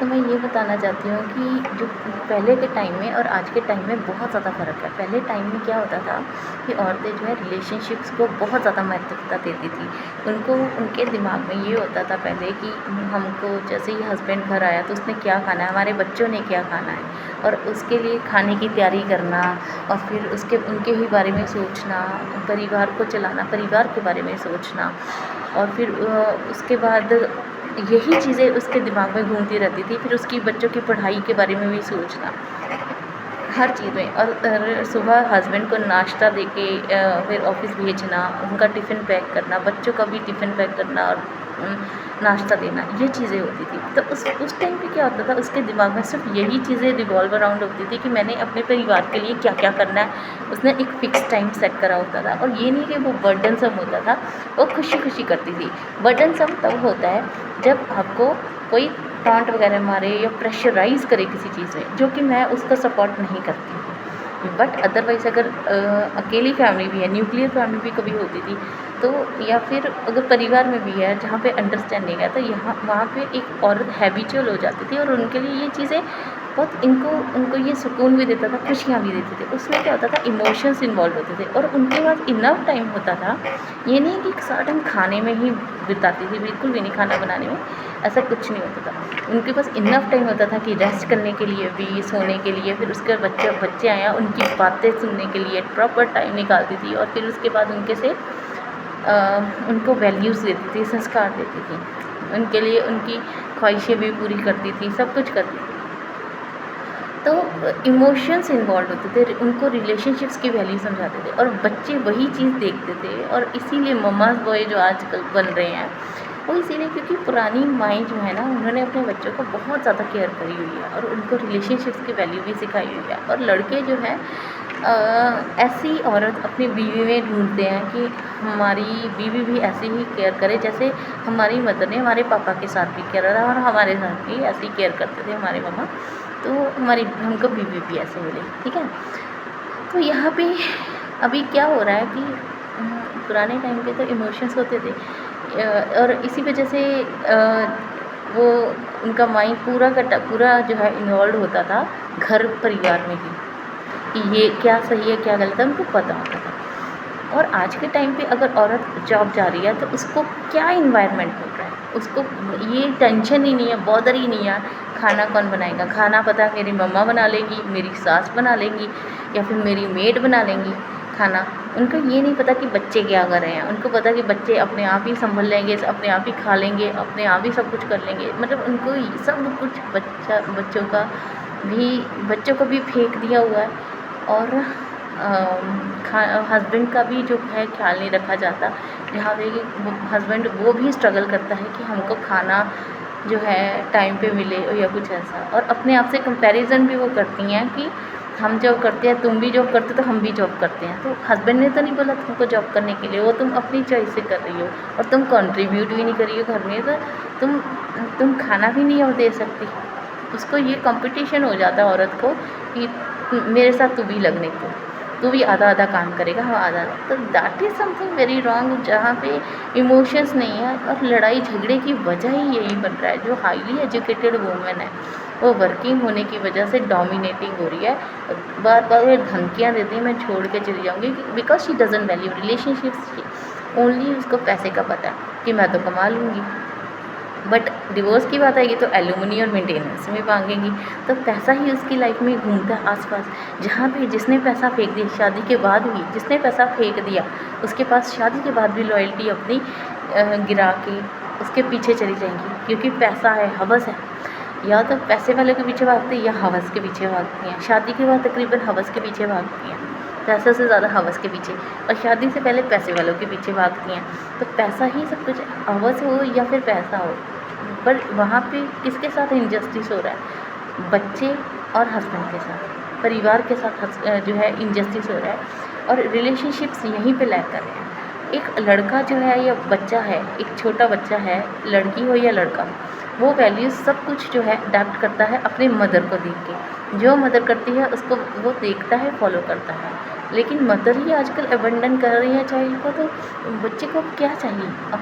तो मैं ये बताना चाहती हूँ कि जो पहले के टाइम में और आज के टाइम में बहुत ज़्यादा फ़र्क है। पहले टाइम में क्या होता था कि औरतें जो है रिलेशनशिप्स को बहुत ज़्यादा महत्वता देती थी। उनको उनके दिमाग में ये होता था पहले कि हमको जैसे ही हस्बैंड घर आया तो उसने क्या खाना है, हमारे बच्चों ने क्या खाना है, और उसके लिए खाने की तैयारी करना, और फिर उसके उनके ही बारे में सोचना, परिवार को चलाना, परिवार के बारे में सोचना, और फिर उसके बाद यही चीज़ें उसके दिमाग में घूमती रहती थी। फिर उसकी बच्चों की पढ़ाई के बारे में भी सोचना, हर चीज़ में। और सुबह हस्बैंड को नाश्ता देके फिर ऑफ़िस भेजना, उनका टिफ़िन पैक करना, बच्चों का भी टिफ़िन पैक करना, और नाश्ता देना, ये चीज़ें होती थी। तो उस टाइम पे क्या होता था, उसके दिमाग में सिर्फ़ यही चीज़ें रिवॉल्व अराउंड होती थी कि मैंने अपने परिवार के लिए क्या-क्या करना है। उसने एक फ़िक्स टाइम सेट करा होता था, और ये नहीं कि वो बर्डनसम होता था, वो खुशी-खुशी करती थी। बर्डनसम तब होता है जब आपको कोई डाँट वगैरह मारे या प्रेशराइज़ करे किसी चीज़ में, जो कि मैं उसका सपोर्ट नहीं करती हूँ। बट अदरवाइज़ अगर अकेली फैमिली भी है, न्यूक्लियर फैमिली भी कभी होती थी, तो या फिर अगर परिवार में भी है जहाँ पे अंडरस्टैंडिंग है, तो यहाँ वहाँ पे एक औरत हैबिचुअल हो जाती थी, और उनके लिए ये चीज़ें बहुत उनको ये सुकून भी देता था, खुशियाँ भी देती थी। उसमें क्या होता था, इमोशंस इन्वॉल्व होते थे, और उनके पास इनफ टाइम होता था। ये नहीं कि सारा टाइम खाने में ही बिताती थी, बिल्कुल भी नहीं, खाना बनाने में ऐसा कुछ नहीं होता था। उनके पास इनफ टाइम होता था कि रेस्ट करने के लिए भी, सोने के लिए, फिर उसके बाद बच्चे आए उनकी बातें सुनने के लिए प्रॉपर टाइम निकालती थी, और फिर उसके बाद उनके से उनको वैल्यूज़ देती थी, संस्कार देती थी, उनके लिए उनकी ख्वाहिशें भी पूरी करती थी, सब कुछ करती थी। तो इमोशंस इन्वॉल्व होते थे, उनको रिलेशनशिप्स की वैल्यू समझाते थे, और बच्चे वही चीज़ देखते थे। और इसीलिए मम्माज़ बॉय जो आजकल बन रहे हैं, वो इसीलिए क्योंकि पुरानी माएँ जो है ना, उन्होंने अपने बच्चों को बहुत ज़्यादा केयर करी हुई है, और उनको रिलेशनशिप्स की वैल्यू भी सिखाई हुई है। और लड़के जो हैं ऐसी औरत अपनी बीवी में ढूँढते हैं कि हमारी बीवी भी ऐसे ही केयर करे जैसे हमारी मदर ने हमारे पापा के साथ भी केयर करा, और हमारे साथ भी ऐसे ही केयर करते थे हमारे मम्मा। तो हमको बीवी भी ऐसे मिले, ठीक है। तो यहाँ पे अभी क्या हो रहा है कि पुराने टाइम पे तो इमोशंस होते थे, और इसी वजह से वो उनका माइंड पूरा जो है इन्वॉल्व होता था घर परिवार में ही, कि ये क्या सही है क्या गलत है उनको पता होता था। और आज के टाइम पे अगर औरत जॉब जा रही है तो उसको क्या इन्वायरमेंट मिल रहा है, उसको ये टेंशन ही नहीं है, बॉदर ही नहीं है खाना कौन बनाएगा। खाना पता है मेरी मम्मा बना लेगी, मेरी सास बना लेंगी, या फिर मेरी मेड बना लेंगी खाना। उनको ये नहीं पता कि बच्चे क्या कर रहे हैं, उनको पता कि बच्चे अपने आप ही संभल लेंगे, अपने आप ही खा लेंगे, अपने आप ही सब कुछ कर लेंगे। मतलब उनको सब कुछ बच्चों को भी फेंक दिया हुआ है, और हस्बैंड का भी जो है ख्याल नहीं रखा जाता। जहाँ पे कि हस्बैंड वो भी स्ट्रगल करता है कि हमको खाना जो है टाइम पे मिले, या कुछ ऐसा। और अपने आप से कंपैरिजन भी वो करती हैं कि हम जॉब करते हैं, तुम भी जॉब करते हो, तो हम भी जॉब करते हैं। तो हस्बैंड ने तो नहीं बोला तुमको जॉब करने के लिए, वो तुम अपनी चॉइस से कर रही हो, और तुम कंट्रीब्यूट भी नहीं कर रही हो घर में, तो तुम खाना भी नहीं दे सकती। उसको ये कंपटीशन हो जाता है औरत को कि मेरे साथ तू भी लगने को, तू भी आधा-आधा काम करेगा, हाँ आधा-आधा। तो that is something very wrong, जहाँ पे इमोशंस नहीं है, और लड़ाई झगड़े की वजह ही यही बन रहा है। जो हाईली एजुकेटेड वुमेन है, वो वर्किंग होने की वजह से डोमिनेटिंग हो रही है। बार-बार वो धमकियाँ देती है, मैं छोड़ के चली जाऊँगी, because she doesn't value relationships. Only उसको पैसे का पता है कि मैं तो कमा लूँगी। बट डिवोर्स की बात आएगी तो एलुमनी और मेंटेनेंस में मांगेंगी। तो पैसा ही उसकी लाइफ में घूमता है आसपास। जहाँ पे जिसने पैसा फेंक दिया शादी के बाद भी, जिसने पैसा फेंक दिया उसके पास शादी के बाद भी लॉयल्टी अपनी गिरा के उसके पीछे चली जाएंगी, क्योंकि पैसा है, हवस है। या तो पैसे वाले के पीछे भागती है, या हवस के पीछे भागती हैं। शादी के बाद तकरीबन हवस के पीछे भागती हैं, पैसे से ज़्यादा हवस के पीछे, और शादी से पहले पैसे वालों के पीछे भागती हैं। तो पैसा ही सब कुछ, हवस हो या फिर पैसा हो, पर वहाँ पे किसके साथ इनजस्टिस हो रहा है? बच्चे और हस्बैंड के साथ, परिवार के साथ जो है इनजस्टिस हो रहा है, और रिलेशनशिप्स यहीं पे लैग कर रहे हैं। एक लड़का जो है या बच्चा है, एक छोटा बच्चा है, लड़की हो या लड़का, वो वैल्यूज़ सब कुछ जो है अडैप्ट करता है अपने मदर को देख के। जो मदर करती है उसको वो देखता है, फॉलो करता है। लेकिन मदर ही आजकल अबंडन कर रही है चाइल्ड को, तो बच्चे को अब क्या चाहिए? अब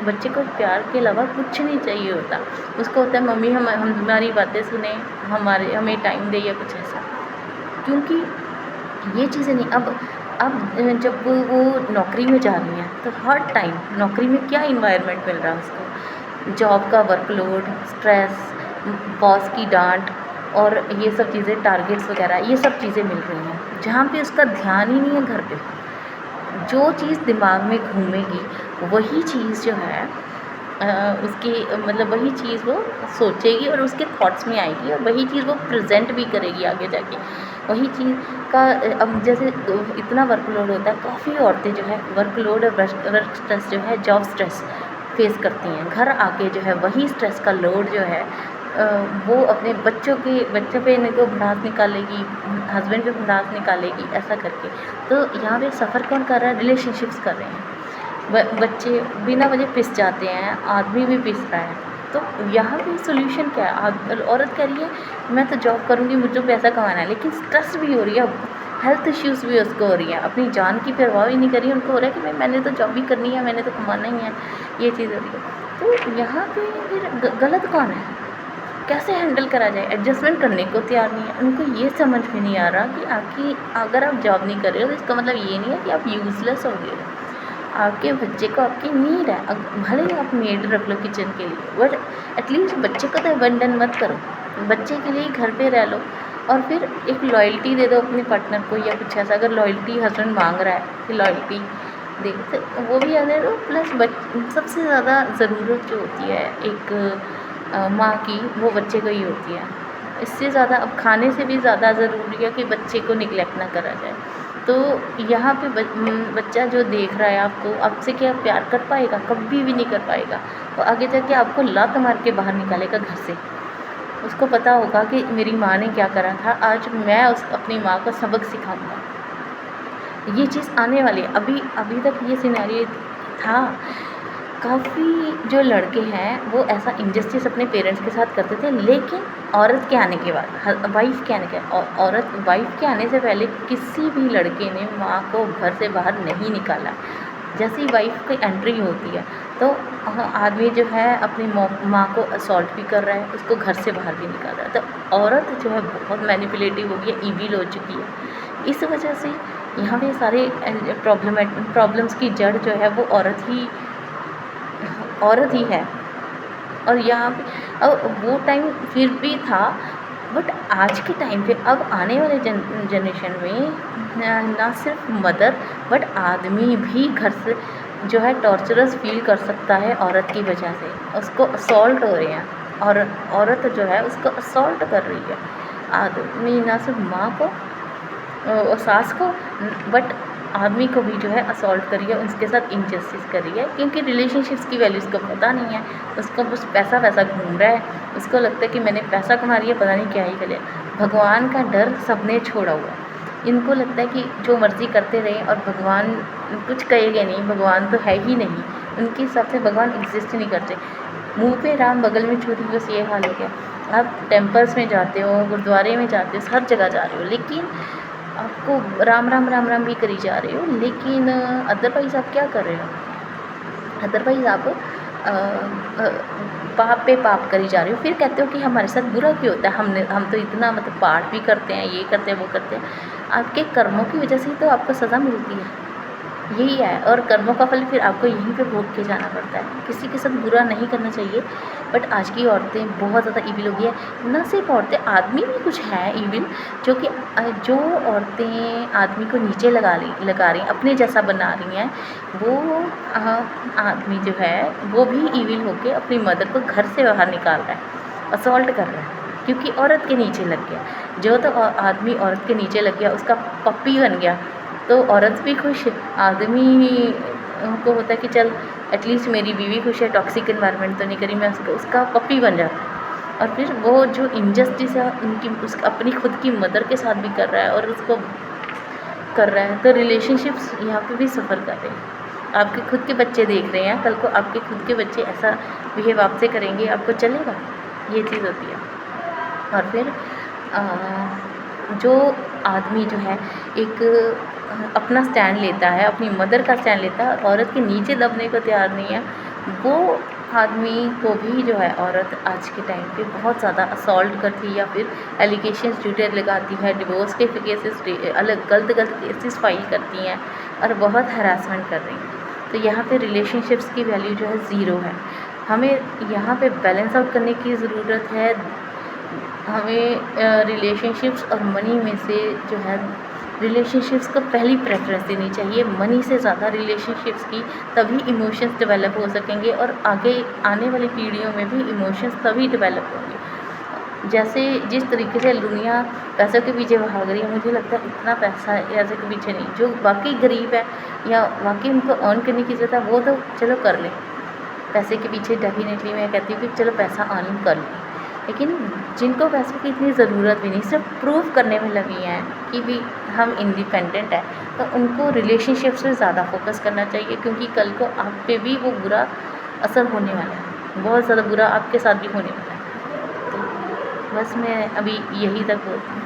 बच्चे को प्यार के अलावा कुछ नहीं चाहिए होता। उसको होता है मम्मी हम हमारी बातें सुने, हमें टाइम दे या कुछ ऐसा। क्योंकि ये चीज़ें नहीं, अब जब वो नौकरी में जा रही हैं तो हर टाइम नौकरी में क्या इन्वायरमेंट मिल रहा है उसको, जॉब का वर्कलोड, स्ट्रेस, बॉस की डांट और ये सब चीज़ें, टारगेट्स वगैरह, ये सब चीज़ें मिल रही हैं जहाँ पे उसका ध्यान ही नहीं है घर पे। जो चीज़ दिमाग में घूमेगी वही चीज़ जो है उसकी मतलब वही चीज़ वो सोचेगी और उसके थॉट्स में आएगी और वही चीज़ वो प्रेजेंट भी करेगी आगे जाके। वही चीज़ का अब जैसे इतना वर्कलोड होता है, काफ़ी औरतें जो है वर्कलोड और वर्क स्ट्रेस जो है, जॉब स्ट्रेस फेस करती हैं। घर आके जो है वही स्ट्रेस का लोड जो है वो अपने बच्चों पे इनको भड़ास निकालेगी, हस्बैंड पे भड़ास निकालेगी, ऐसा करके। तो यहाँ पे सफ़र कौन कर रहा है? रिलेशनशिप्स कर रहे हैं। बच्चे बिना वजह पिस जाते हैं, आदमी भी पिस रहा है। तो यहाँ पे सॉल्यूशन क्या है? औरत कह रही है मैं तो जॉब करूँगी, मुझे पैसा कमाना है, लेकिन स्ट्रेस भी हो रही है, हेल्थ इश्यूज़ भी उसको हो रही है, अपनी जान की परवाह भी नहीं कर रही है। उनको हो रहा है कि मैंने तो जॉब भी करनी है, मैंने तो कमाना ही है, ये चीज़ हो रही है। तो यहाँ पे फिर गलत कौन है? कैसे हैंडल करा जाए? एडजस्टमेंट करने को तैयार नहीं है। उनको ये समझ में नहीं आ रहा कि आपकी अगर आप जॉब नहीं कर रहे हो तो इसका मतलब ये नहीं है कि आप यूज़लेस हो गए हो। आपके बच्चे को आपकी नीड है। भले ही आप मेड रख लो किचन के लिए, बट एटलीस्ट बच्चे को तो अबंडन मत करो। बच्चे के लिए घर पे रह लो और फिर एक लॉयल्टी दे दो अपने पार्टनर को या कुछ ऐसा। अगर लॉयल्टी हस्बैंड मांग रहा है कि लॉयल्टी दे, तो वो भी दे दो। प्लस सबसे ज़्यादा ज़रूरत जो होती है एक माँ की, वो बच्चे को ही होती है। इससे ज़्यादा, अब खाने से भी ज़्यादा ज़रूरी है कि बच्चे को निग्लेक्ट ना करा जाए। तो यहाँ पे बच्चा जो देख रहा है आपको, आपसे क्या प्यार कर पाएगा? कभी भी नहीं कर पाएगा। वो आगे जाके आपको लात मार के बाहर निकालेगा घर से। उसको पता होगा कि मेरी माँ ने क्या करा था, आज मैं अपनी माँ को सबक सिखाऊंगा। ये चीज़ आने वाली है। अभी तक ये सिनेरियो था। काफ़ी जो लड़के हैं वो ऐसा इनजस्टिस अपने पेरेंट्स के साथ करते थे, लेकिन औरत के आने के बाद, वाइफ़ के आने के वाइफ़ के आने से पहले किसी भी लड़के ने माँ को घर से बाहर नहीं निकाला। जैसे ही वाइफ़ की एंट्री होती है तो आदमी जो है अपनी माँ को असॉल्ट भी कर रहा है, उसको घर से बाहर भी निकाल रहा है। तो औरत जो है बहुत मैनिपुलेटिव हो गई है, ईविल हो चुकी है। इस वजह से यहाँ पे सारे प्रॉब्लम्स की जड़ जो है वो औरत ही है। और यहाँ पे अब वो टाइम फिर भी था, बट आज के टाइम पे अब आने वाले जनरेशन में ना सिर्फ मदर बट आदमी भी घर से जो है टॉर्चरस फील कर सकता है औरत की वजह से। उसको असॉल्ट हो रहे हैं और औरत जो है उसको असॉल्ट कर रही है। आदमी ना सिर्फ माँ को और सास को, बट आदमी को भी जो है असॉल्ट करी है, उसके साथ इनजस्टिस करी है। क्योंकि रिलेशनशिप्स की वैल्यू उसको पता नहीं है। उसको बस पैसा घूम रहा है। उसको लगता है कि मैंने पैसा कमा लिया, पता नहीं क्या ही करे। भगवान का डर सबने छोड़ा हुआ है। इनको लगता है कि जो मर्ज़ी करते रहें और भगवान कुछ कहेंगे नहीं, भगवान तो है ही नहीं। उनके हिसाब से भगवान एग्जिस्ट नहीं करते। मुँह पे राम बगल में छुरी, बस ये हाल हो गया। आप टेम्पल्स में जाते हो, गुरुद्वारे में जाते हो, हर जगह जा रहे हो, लेकिन आपको राम राम राम राम भी करी जा रहे हो, लेकिन अदरवाइज़ आप क्या कर रहे हो? अदरवाइज़ आप पाप पे पाप करी जा रहे हो। फिर कहते हो कि हमारे साथ बुरा क्यों होता है? हम तो इतना मतलब पाठ भी करते हैं, ये करते हैं, वो करते हैं। आपके कर्मों की वजह से ही तो आपको सज़ा मिलती है। यही है, और कर्मों का फल फिर आपको यहीं पे भोग के जाना पड़ता है। किसी के साथ बुरा नहीं करना चाहिए, बट आज की औरतें बहुत ज़्यादा ईविल हो गई है। ना सिर्फ औरतें, आदमी भी कुछ है ईविल, जो औरतें आदमी को नीचे लगा रही हैं, अपने जैसा बना रही हैं, वो आदमी जो है वो भी ईविल होके अपनी मदर को घर से बाहर निकाल रहा है, असॉल्ट कर रहा है, क्योंकि औरत के नीचे लग गया। जो तो आदमी औरत के नीचे लग गया, उसका पप्पी बन गया, तो औरत भी खुश, आदमी को होता है कि चल एटलीस्ट मेरी बीवी खुश है, टॉक्सिक एनवायरनमेंट तो नहीं करी मैं, उसका पप्पी बन जाता है। और फिर वो जो इनजस्टिस है अपनी खुद की मदर के साथ भी कर रहा है और उसको कर रहा है। तो रिलेशनशिप्स यहाँ पे भी सफ़र कर रहे हैं। आपके खुद के बच्चे देख रहे हैं, कल को आपके खुद के बच्चे ऐसा बिहेव आपसे करेंगे, आपको चलेगा? ये चीज़ होती है। और फिर जो आदमी जो है एक अपना स्टैंड लेता है, अपनी मदर का स्टैंड लेता है और औरत के नीचे दबने को तैयार नहीं है, वो आदमी को भी जो है औरत आज के टाइम पे बहुत ज़्यादा असॉल्ट करती है या फिर एलिगेशंस झूठे लगाती है, डिवोर्स के केसेस अलग गलत केसेस फाइल करती हैं और बहुत हरासमेंट कर रही हैं। तो यहाँ पे रिलेशनशिप्स की वैल्यू जो है ज़ीरो है। हमें यहाँ पे बैलेंस आउट करने की ज़रूरत है। हमें रिलेशनशिप्स और मनी में से जो है रिलेशनशिप्स को पहली प्रेफरेंस देनी चाहिए मनी से ज़्यादा रिलेशनशिप्स की, तभी इमोशंस डेवलप हो सकेंगे और आगे आने वाली पीढ़ियों में भी इमोशंस तभी डेवलप होंगे। जैसे जिस तरीके से दुनिया पैसों के पीछे भाग रही है, मुझे लगता है इतना पैसा ऐसे के पीछे नहीं, जो वाकई गरीब है या वाकई उनको अर्न करने की ज़रूरत है वो तो चलो कर लें, पैसे के पीछे डेफिनेटली मैं कहती हूँ कि चलो पैसा अर्न कर लें, लेकिन जिनको पैसों की इतनी ज़रूरत भी नहीं, सिर्फ प्रूव करने में लगी हैं कि भी हम इंडिपेंडेंट हैं, तो उनको रिलेशनशिप से ज़्यादा फोकस करना चाहिए, क्योंकि कल को आप पे भी वो बुरा असर होने वाला है, बहुत ज़्यादा बुरा आपके साथ भी होने वाला है। तो बस मैं अभी यही तक बोलती हूँ।